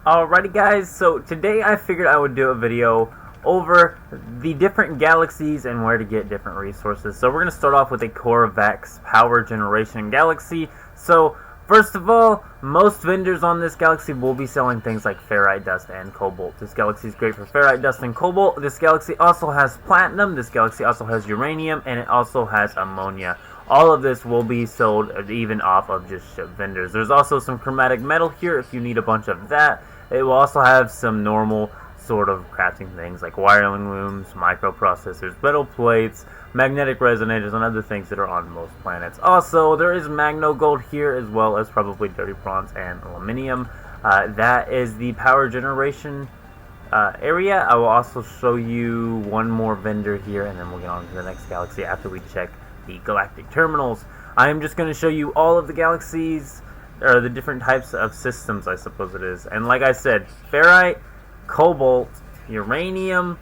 Alrighty guys, so today I figured I would do a video over the different galaxies and where to get different resources. So we're going to start off with a Corvax power generation galaxy. So first of all, most vendors on this galaxy will be selling things like ferrite dust and cobalt. This galaxy is great for ferrite dust and cobalt. This galaxy also has platinum, this galaxy also has uranium, and it also has ammonia. All of this will be sold even off of just ship vendors. There's also some chromatic metal here if you need a bunch of that. It will also have some normal sort of crafting things like wiring looms, microprocessors, metal plates, magnetic resonators, and other things that are on most planets. Also, there is magno gold here as well as probably dirty bronze and aluminium. That is the power generation area. I will also show you one more vendor here, and then we'll get on to the next galaxy after we check the galactic terminals. I am just going to show you all of the galaxies, or the different types of systems, I suppose it is. And like I said, ferrite, cobalt, uranium,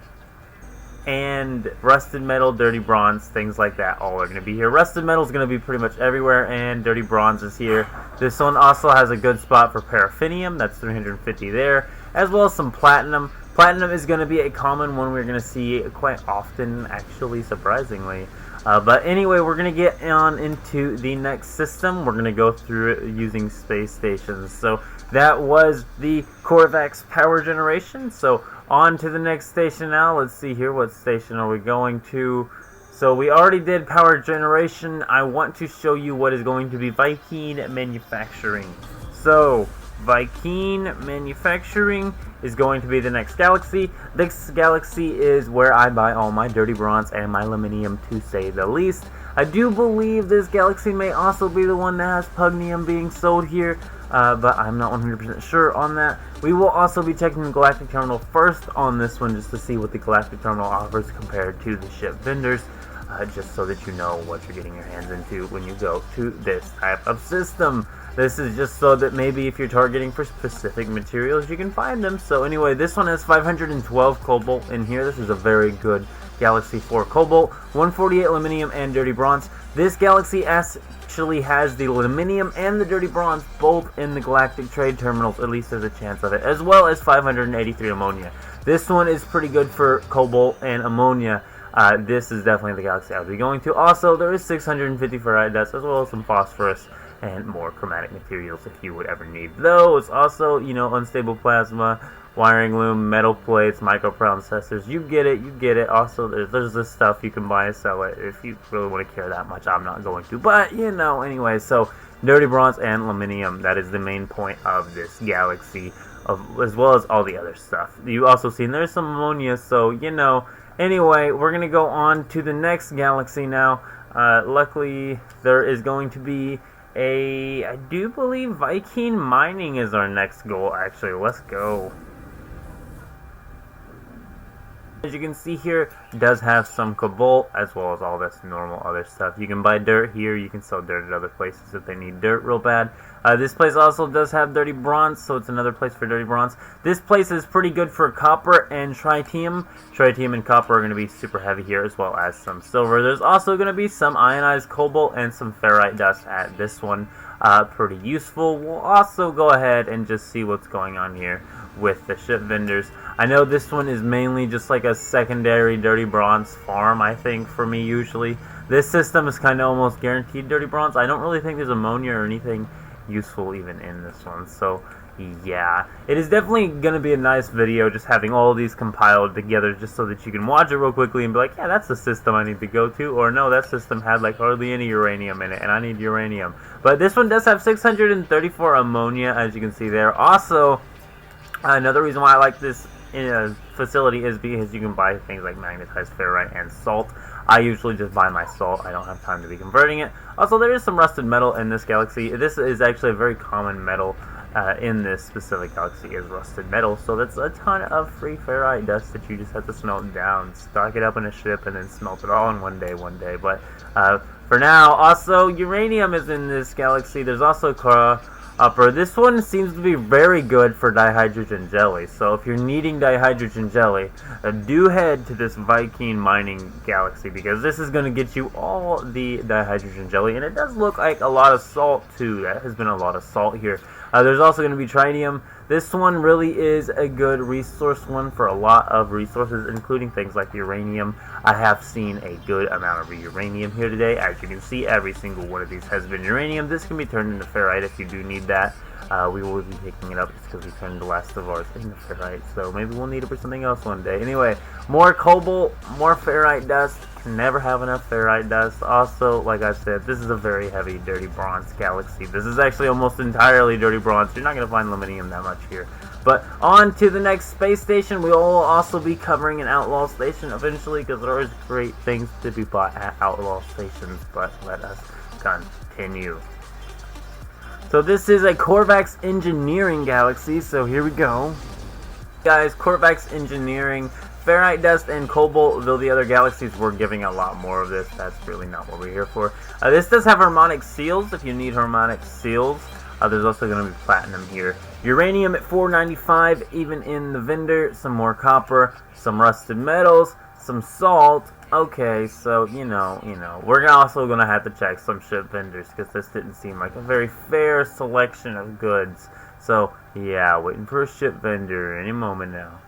and rusted metal, dirty bronze, things like that, all are going to be here. Rusted metal is going to be pretty much everywhere, and dirty bronze is here. This one also has a good spot for paraffinium, that's 350 there, as well as some platinum. Platinum is going to be a common one we're going to see quite often, actually, surprisingly. But anyway, we're going to get on into the next system. We're going to go through it using space stations. So that was the Corvax power generation. So on to the next station now. Let's see here. What station are we going to? So we already did power generation. I want to show you what is going to be Viking manufacturing. So Viking manufacturing is going to be the next galaxy. This galaxy is where I buy all my dirty bronze and my aluminium, to say the least. I do believe this galaxy may also be the one that has pugnium being sold here, but I'm not 100% sure on that. We will also be checking the galactic terminal first on this one, just to see what the galactic terminal offers compared to the ship vendors, just so that you know what you're getting your hands into when you go to this type of system. This is just so that maybe if you're targeting for specific materials, you can find them. So anyway, this one has 512 cobalt in here. This is a very good galaxy for cobalt. 148 aluminium and dirty bronze. This galaxy actually has the aluminium and the dirty bronze both in the galactic trade terminals. At least there's a chance of it. As well as 583 ammonia. This one is pretty good for cobalt and ammonia. This is definitely the galaxy I'll be going to. Also, there is 650 ferrite dust, as well as some phosphorus and more chromatic materials if you would ever need those. Also, you know, unstable plasma, wiring loom, metal plates, microprocessors. You get it, you get it. Also, there's this stuff you can buy and sell it if you really want to care that much. I'm not going to, but you know, anyway. So, dirty bronze and aluminium, that is the main point of this galaxy, as well as all the other stuff. You also see there's some ammonia, so you know. Anyway, we're going to go on to the next galaxy now. Luckily, there is going to be I do believe Viking mining is our next goal, actually. Let's go. As you can see here, it does have some cobalt, as well as all this normal other stuff. You can buy dirt here, you can sell dirt at other places if they need dirt real bad. This place also does have dirty bronze, so it's another place for dirty bronze. This place is pretty good for copper and tritium. Tritium and copper are going to be super heavy here, as well as some silver. There's also going to be some ionized cobalt and some ferrite dust at this one. Pretty useful. We'll also go ahead and just see what's going on here with the ship vendors. I know this one is mainly just like a secondary dirty bronze farm, I think, for me usually. This system is kind of almost guaranteed dirty bronze. I don't really think there's ammonia or anything useful even in this one, so yeah, it is definitely going to be a nice video just having all of these compiled together, just so that you can watch it real quickly and be like, yeah, that's the system I need to go to, or no, that system had like hardly any uranium in it and I need uranium. But this one does have 634 ammonia, as you can see there. Also, another reason why I like this facility is because you can buy things like magnetized ferrite and salt. I usually just buy my salt. I don't have time to be converting it. Also, there is some rusted metal in this galaxy. This is actually a very common metal in this specific galaxy, is rusted metal. So that's a ton of free ferrite dust that you just have to smelt down, stock it up in a ship, and then smelt it all in one day. But for now, also uranium is in this galaxy. There's also upper. This one seems to be very good for dihydrogen jelly. So if you're needing dihydrogen jelly, do head to this Viking mining galaxy, because this is going to get you all the dihydrogen jelly. And it does look like a lot of salt too. That has been a lot of salt here. There's also going to be tritium. This one really is a good resource one for a lot of resources, including things like uranium. I have seen a good amount of uranium here today. As you can see, every single one of these has been uranium. This can be turned into ferrite if you do need that. We will be picking it up just because we turned the last of ours into ferrite, so maybe we'll need it for something else one day. Anyway, more cobalt, more ferrite dust. Can never have enough ferrite dust. Also, like I said, this is a very heavy dirty bronze galaxy. This is actually almost entirely dirty bronze. You're not going to find aluminium that much here. But on to the next space station. We will also be covering an outlaw station eventually, because there is great things to be bought at outlaw stations. But let us continue. So this is a Korvax Engineering galaxy, so here we go. Guys, Korvax Engineering, ferrite dust and cobalt, though the other galaxies were giving a lot more of this. That's really not what we're here for. This does have harmonic seals if you need harmonic seals. There's also going to be platinum here. Uranium at 495, even in the vendor. Some more copper, some rusted metals, some salt. Okay, so, you know, we're also going to have to check some ship vendors, because this didn't seem like a very fair selection of goods. So, yeah, waiting for a ship vendor any moment now.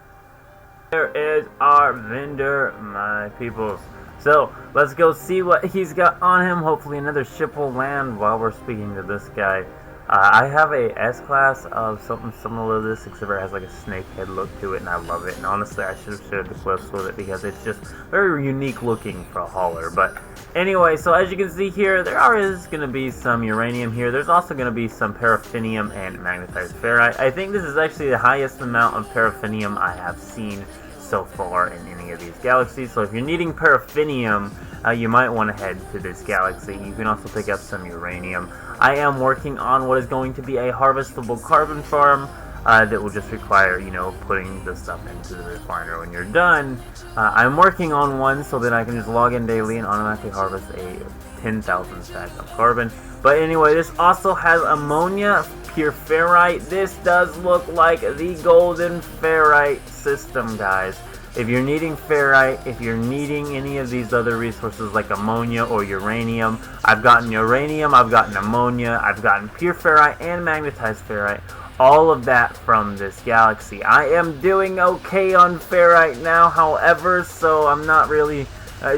There is our vendor, my peoples. So, let's go see what he's got on him. Hopefully another ship will land while we're speaking to this guy. I have a S-Class of something similar to this, except it has like a snake head look to it, and I love it. And honestly, I should have shared the clips with it, because it's just very unique looking for a hauler. But anyway, so as you can see here, there is going to be some uranium here. There's also going to be some paraffinium and magnetized ferrite. I think this is actually the highest amount of paraffinium I have seen so far in any of these galaxies. So if you're needing paraffinium, you might want to head to this galaxy. You can also pick up some uranium. I am working on what is going to be a harvestable carbon farm that will just require, putting the stuff into the refiner when you're done. I'm working on one so that I can just log in daily and automatically harvest a 10,000 stack of carbon. But anyway, this also has ammonia, pure ferrite. This does look like the golden ferrite system, guys. If you're needing ferrite, if you're needing any of these other resources like ammonia or uranium, I've gotten uranium, I've gotten ammonia, I've gotten pure ferrite and magnetized ferrite. All of that from this galaxy. I am doing okay on ferrite now, however, so I'm not really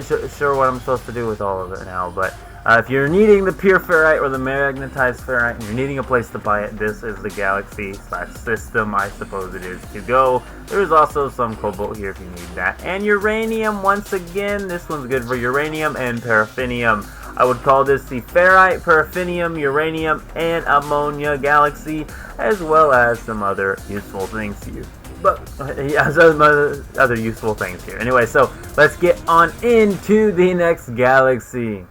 sure what I'm supposed to do with all of it now. But if you're needing the pure ferrite or the magnetized ferrite and you're needing a place to buy it, this is the galaxy/system, I suppose it is, to go. There's also some cobalt here if you need that. And uranium, once again, this one's good for uranium and paraffinium. I would call this the ferrite, paraffinium, uranium, and ammonia galaxy, as well as some other useful things here. But yeah, some other useful things here. Anyway, so let's get on into the next galaxy.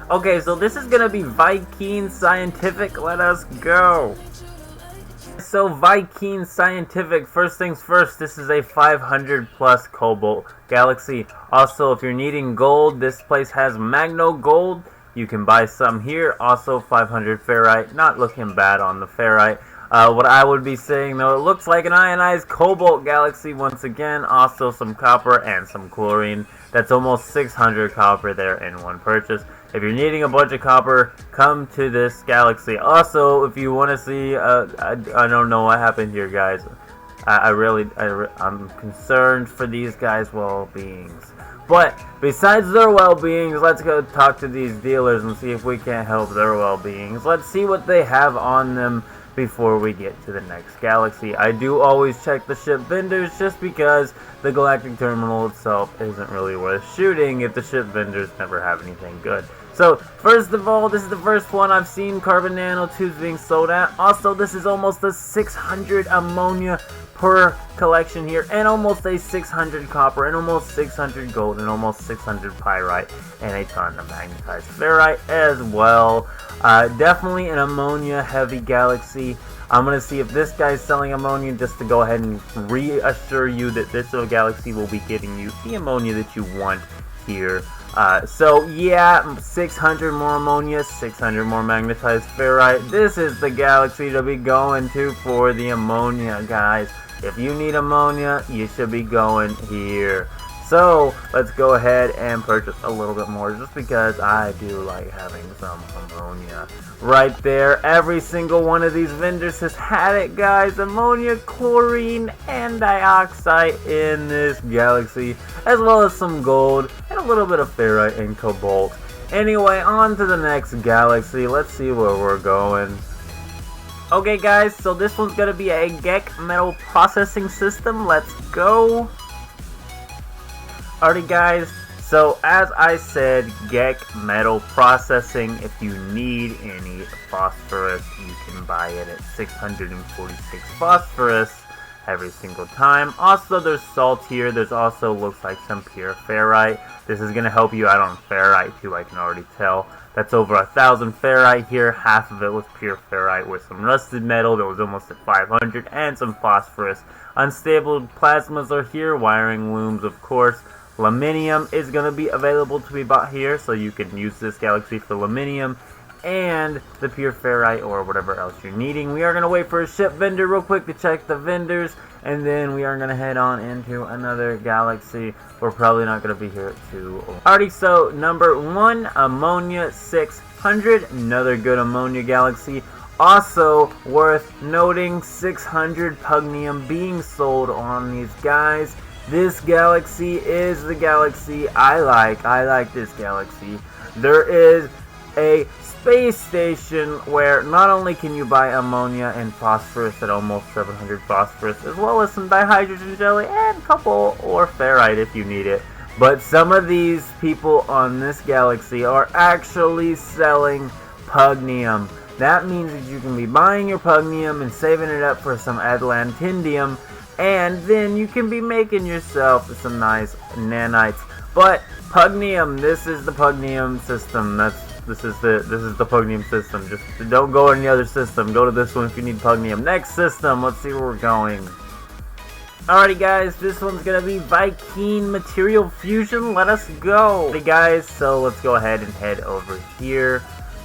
Okay, so this is gonna be Viking Scientific. Let us go. So Viking Scientific, first things first, this is a 500 plus cobalt galaxy. Also, if you're needing gold, this place has Magno Gold. You can buy some here. Also 500 ferrite, not looking bad on the ferrite. What I would be saying though, it looks like an ionized cobalt galaxy once again. Also some copper and some chlorine. That's almost 600 copper there in one purchase. If you're needing a bunch of copper, come to this galaxy. Also, if you want to see, I don't know what happened here, guys. I'm concerned for these guys' well-beings. But besides their well-beings, let's go talk to these dealers and see if we can't help their well-beings. Let's see what they have on them before we get to the next galaxy. I do always check the ship vendors just because the galactic terminal itself isn't really worth shooting if the ship vendors never have anything good. So, first of all, this is the first one I've seen carbon nanotubes being sold at. Also, this is almost a 600 ammonia per collection here, and almost a 600 copper, and almost 600 gold, and almost 600 pyrite, and a ton of magnetized ferrite as well. Definitely an ammonia heavy galaxy. I'm going to see if this guy's selling ammonia just to go ahead and reassure you that this galaxy will be getting you the ammonia that you want here. So yeah, 600 more ammonia, 600 more magnetized ferrite. This is the galaxy to be going to for the ammonia, guys. If you need ammonia, you should be going here. So let's go ahead and purchase a little bit more, just because I do like having some ammonia. Right there, every single one of these vendors has had it, guys. Ammonia, chlorine, and dioxide in this galaxy, as well as some gold and a little bit of ferrite and cobalt. Anyway, on to the next galaxy. Let's see where we're going. Okay guys, so this one's gonna be a Gek metal processing system. Let's go. Alrighty guys, so as I said, Gek metal processing. If you need any phosphorus, you can buy it at 646 phosphorus every single time. Also, there's salt here. There's also looks like some pure ferrite. This is going to help you out on ferrite too, I can already tell. That's over 1,000 ferrite here. Half of it was pure ferrite with some rusted metal that was almost at 500 and some phosphorus. Unstable plasmas are here. Wiring looms, of course. Luminium is going to be available to be bought here, so you can use this galaxy for luminium and the pure ferrite or whatever else you're needing. We are going to wait for a ship vendor real quick to check the vendors, and then we are going to head on into another galaxy. We're probably not going to be here too long. Alrighty, so number 1, ammonia 600, another good ammonia galaxy. Also worth noting, 600 pugnium being sold on these guys. This galaxy is the galaxy I like. I like this galaxy. There is a space station where not only can you buy ammonia and phosphorus at almost 700 phosphorus, as well as some dihydrogen jelly and a couple or ferrite if you need it, but some of these people on this galaxy are actually selling pugnium. That means that you can be buying your pugnium and saving it up for some atlantidium, and then you can be making yourself some nice nanites. But pugnium, this is the pugnium system. This is the pugnium system. Just don't go any other system. Go to this one if you need pugnium. Next system, let's see where we're going. Alrighty guys, this one's gonna be Viking Material Fusion. Let us go. Alrighty guys, so let's go ahead and head over here.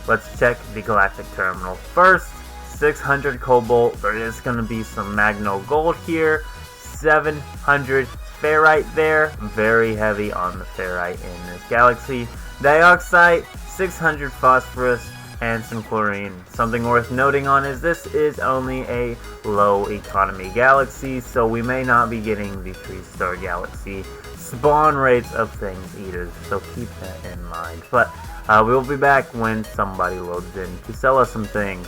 Let's check the galactic terminal first. 600 cobalt, there is going to be some magno gold here, 700 ferrite there, very heavy on the ferrite in this galaxy, dioxide, 600 phosphorus, and some chlorine. Something worth noting on is this is only a low economy galaxy, so we may not be getting the 3-star galaxy spawn rates of things either, so keep that in mind. But we'll be back when somebody loads in to sell us some things.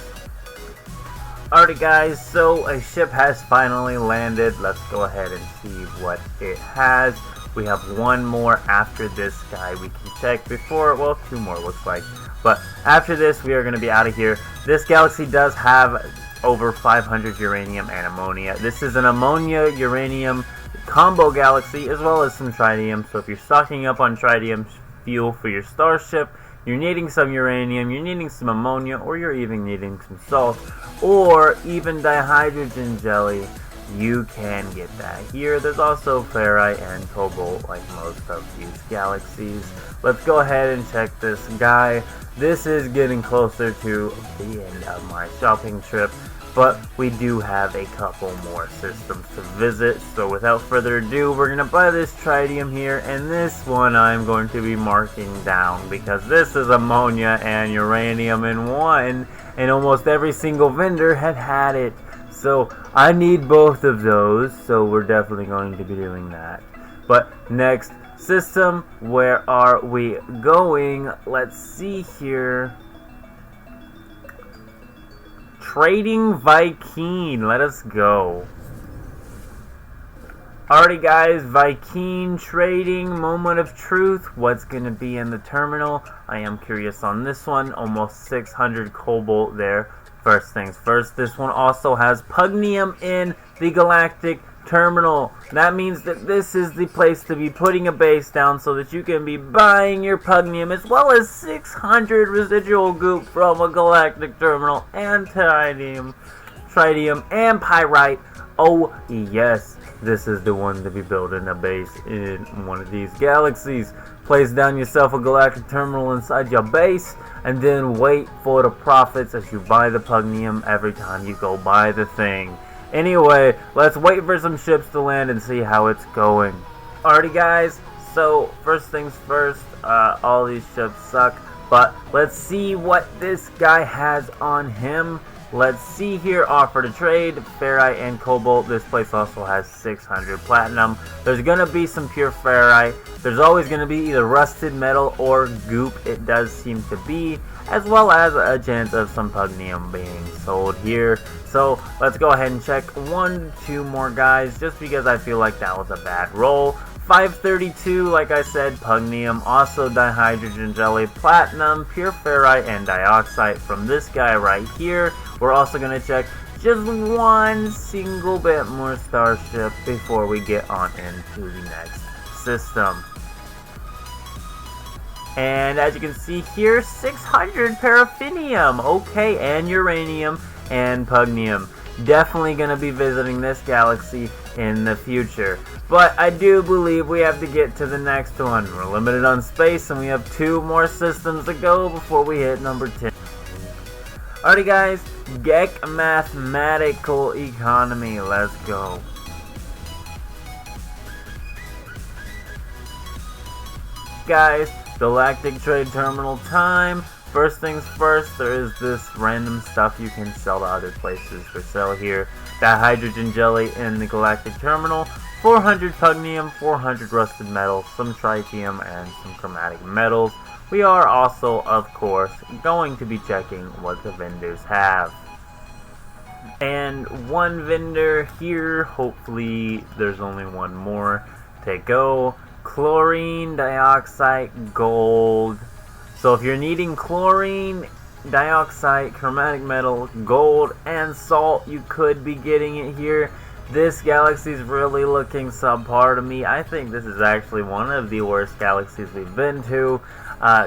Alrighty guys, so a ship has finally landed. Let's go ahead and see what it has. We have one more after this guy we can check before, well, 2 more looks like. But after this, we are going to be out of here. This galaxy does have over 500 uranium and ammonia. This is an ammonia uranium combo galaxy, as well as some tritium. So if you're stocking up on tritium fuel for your starship, you're needing some uranium, you're needing some ammonia, or you're even needing some salt, or even dihydrogen jelly, you can get that here. There's also ferrite and cobalt like most of these galaxies. Let's go ahead and check this guy. This is getting closer to the end of my shopping trip, but we do have a couple more systems to visit. So without further ado, we're going to buy this tritium here, and this one I'm going to be marking down because this is ammonia and uranium in one, and almost every single vendor had it. So I need both of those, so we're definitely going to be doing that. But next system, where are we going? Let's see here. Trading Viking, let us go. Alrighty guys, Viking trading, moment of truth. What's going to be in the terminal? I am curious on this one. Almost 600 cobalt there. First things first, this one also has pugnium in the galactic terminal. That means that this is the place to be putting a base down so that you can be buying your pugnium, as well as 600 residual goop from a galactic terminal, and tritium and pyrite. Oh yes, this is the one to be building a base in one of these galaxies. Place down yourself a galactic terminal inside your base, and then wait for the profits as you buy the pugnium every time you go buy the thing. Anyway, let's wait for some ships to land and see how it's going. Alrighty guys, so first things first, all these ships suck, but let's see what this guy has on him. Let's see here, offer to trade, ferrite and cobalt. This place also has 600 platinum. There's gonna be some pure ferrite. There's always gonna be either rusted metal or goop, it does seem to be, as well as a chance of some pugnium being sold here. So let's go ahead and check 1 to 2 more guys, just because I feel like that was a bad roll. 532, like I said, pugnium, also dihydrogen jelly, platinum, pure ferrite, and dioxide from this guy right here. We're also going to check just one single bit more starship before we get on into the next system. And as you can see here, 600 paraffinium, okay, and uranium and pugnium. Definitely going to be visiting this galaxy in the future. But I do believe we have to get to the next one. We're limited on space and we have 2 more systems to go before we hit number 10. Alrighty guys, Gek Mathematical Economy, let's go. Guys, Galactic Trade Terminal time. First things first, there is this random stuff you can sell to other places for sale here. That hydrogen jelly in the Galactic Terminal, 400 pugnium, 400 rusted metal, some tritium, and some chromatic metals. We are also, of course, going to be checking what the vendors have. And one vendor here, hopefully there's only one more to go. Chlorine, dioxide, gold. So if you're needing chlorine, dioxide, chromatic metal, gold, and salt, you could be getting it here. This galaxy is really looking subpar to me. I think this is actually one of the worst galaxies we've been to.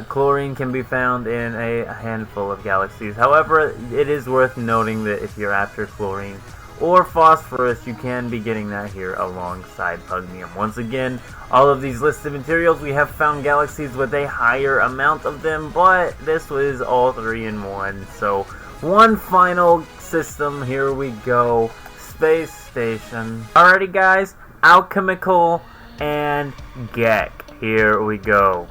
Chlorine can be found in a handful of galaxies. However, it is worth noting that if you're after chlorine or phosphorus, you can be getting that here alongside pugnium. Once again, all of these listed materials, we have found galaxies with a higher amount of them, but this was all 3 in 1. So one final system, here we go. Space station. Alrighty guys, alchemical and Gek, here we go.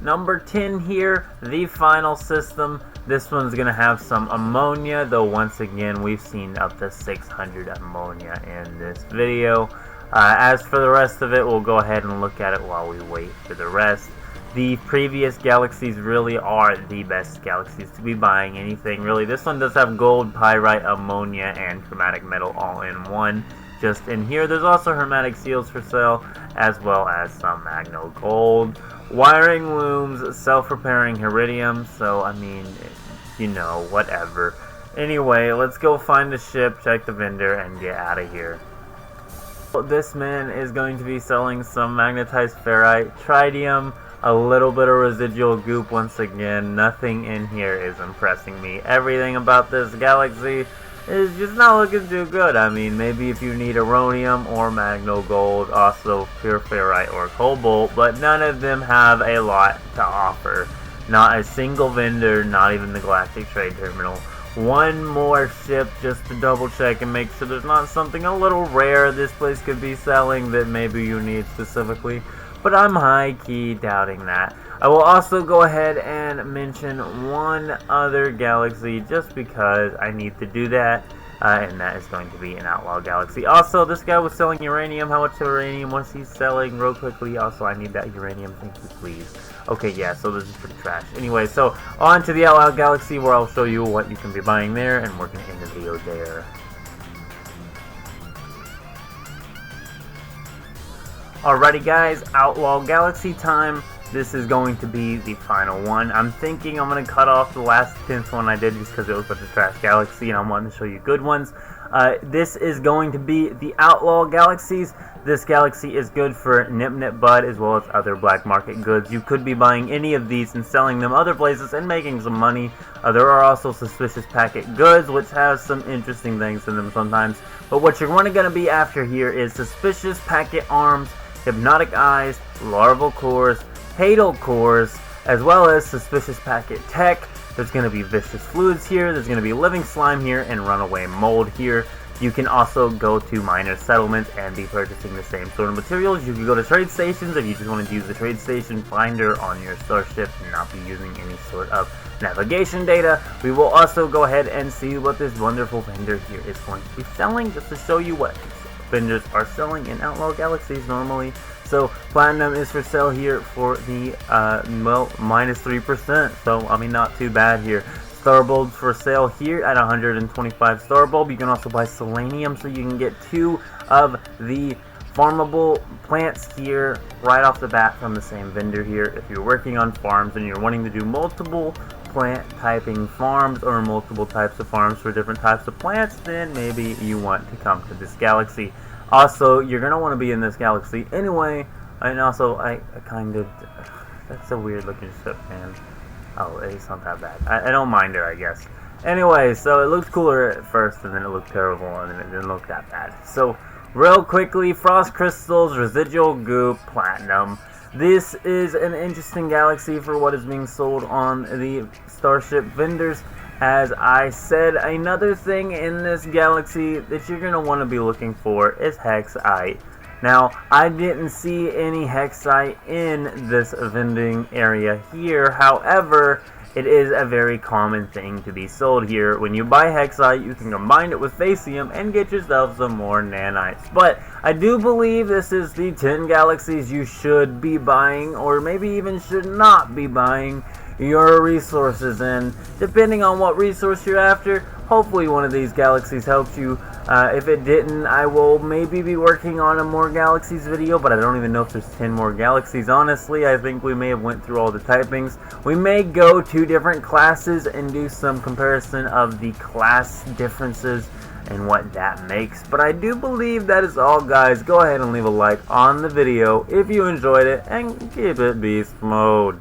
Number 10 here, the final system. This one's going to have some ammonia, though once again we've seen up to 600 ammonia in this video. As for the rest of it, we'll go ahead and look at it while we wait for the rest. The previous galaxies really are the best galaxies to be buying anything, really. This one does have gold, pyrite, ammonia, and chromatic metal all in one. Just in here, there's also hermetic seals for sale, as well as some magno gold. Wiring looms, self-repairing iridium, so I mean, you know, whatever. Anyway, let's go find the ship, check the vendor, and get out of here. This man is going to be selling some magnetized ferrite, tritium, a little bit of residual goop once again. Nothing in here is impressing me. Everything about this galaxy is just not looking too good. I mean, maybe if you need uranium or magno gold, also pure ferrite or cobalt, but none of them have a lot to offer. Not a single vendor, not even the Galactic Trade Terminal. One more ship just to double check and make sure there's not something a little rare this place could be selling that maybe you need specifically, but I'm high-key doubting that. I will also go ahead and mention one other galaxy just because I need to do that, and that is going to be an outlaw galaxy. Also, this guy was selling uranium. How much uranium was he selling? Real quickly, also, I need that uranium. Thank you, please. Okay, yeah, so this is pretty trash. Anyway, so on to the outlaw galaxy where I'll show you what you can be buying there, and we're going to end the video there. Alrighty guys, outlaw galaxy time. This is going to be the final one. I'm thinking I'm going to cut off the last 10th one I did just because it was such a trash galaxy and I wanted to show you good ones. This is going to be the outlaw galaxies. This galaxy is good for Nip Nip Bud as well as other black market goods. You could be buying any of these and selling them other places and making some money. There are also suspicious packet goods which have some interesting things in them sometimes. But what you're going to be after here is suspicious packet arms, hypnotic eyes, larval cores, hadal cores, as well as suspicious packet tech. There's going to be vicious fluids here, there's going to be living slime here, and runaway mold here. You can also go to miner settlements and be purchasing the same sort of materials. You can go to trade stations if you just wanted to use the trade station finder on your starship and not be using any sort of navigation data. We will also go ahead and see what this wonderful vendor here is going to be selling, just to show you what vendors are selling in Outlaw Galaxies normally. So platinum is for sale here for the well, -3%, so I mean not too bad here. Star bulbs for sale here at 125 star bulb. You can also buy selenium, so you can get 2 of the farmable plants here right off the bat from the same vendor here. If you're working on farms and you're wanting to do multiple plant typing farms or multiple types of farms for different types of plants, then maybe you want to come to this galaxy. Also, you're gonna want to be in this galaxy anyway. And also, I kind of, that's a weird looking ship, man. Oh, it's not that bad. I don't mind it, I guess. Anyway, so it looked cooler at first, and then it looked terrible, and then it didn't look that bad. So, real quickly, frost crystals, residual goop, platinum. This is an interesting galaxy for what is being sold on the Starship vendors. As I said, another thing in this galaxy that you're going to want to be looking for is hexite. Now, I didn't see any hexite in this vending area here. However, it is a very common thing to be sold here. When you buy hexite, you can combine it with Facium and get yourself some more nanites. But I do believe this is the 10 galaxies you should be buying, or maybe even should not be buying your resources in. Depending on what resource you're after, hopefully one of these galaxies helps you. If it didn't, I will maybe be working on a more galaxies video, but I don't even know if there's 10 more galaxies. Honestly, I think we may have went through all the typings. We may go to different classes and do some comparison of the class differences and what that makes. But I do believe that is all, guys. Go ahead and leave a like on the video if you enjoyed it, and keep it beast mode.